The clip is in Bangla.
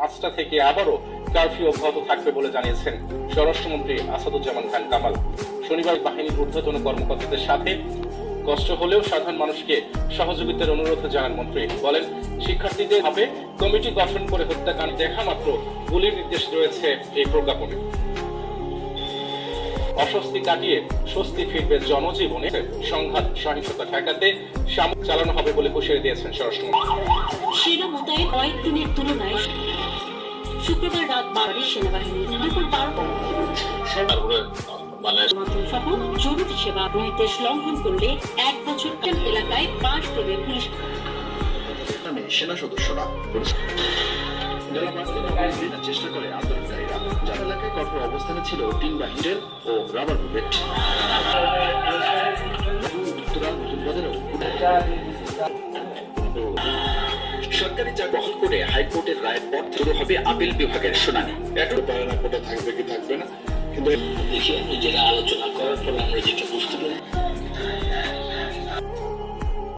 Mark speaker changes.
Speaker 1: 5টা থেকে আবারও কারফিউ অব্যাহত থাকবে বলে জানিয়েছেন স্বরাষ্ট্রমন্ত্রী আসাদুজ্জামান খান কামাল। শনিবার বাহিনীর ঊর্ধ্বতন কর্মকর্তাদের সাথে কষ্ট হলেও সাধারণ মানুষকে সহযোগিতার অনুরোধ জানান মন্ত্রী। বলেন, শিক্ষার্থীদের ভাবে কমিটি গঠন করে হত্যাকাণ্ড দেখা মাত্র গুলির নির্দেশ রয়েছে এই প্রজ্ঞাপনে। অস্বস্তি কাটিয়ে স্বস্তি ফিরবে জনজীবনে, সংঘাত সহিংসতা ঠেকাতে সামরিক চালানো হবে বলে হুঁশিয়ারি দিয়েছেন স্বরাষ্ট্রমন্ত্রী।
Speaker 2: সেনা মোতায়েন কয়েকদিনের তুলনায় শুক্রবার রাত 12টায় সেনাবাহিনী দুপুর 12 সহ জরুরি সেবা নির্দেশ লঙ্ঘন করলে 1 বছর এলাকায় 5 দেবে পুলিশ।
Speaker 3: সেনা সদস্যরা চেষ্টা করে আন্দোলনকারীরা, যার এলাকায় কঠোর অবস্থানে ছিল টিন বাহিনীর ও রাবার বুলেট। সরকারি চাকরি বহন করে হাইকোর্টের রায়ের পর শুরু হবে আপিল বিভাগের শুনানি। কোর্টে থাকবে কি থাকবে না, কিন্তু দেখি নিজেরা আলোচনা করার পর আমরা যেটা বুঝতে পারি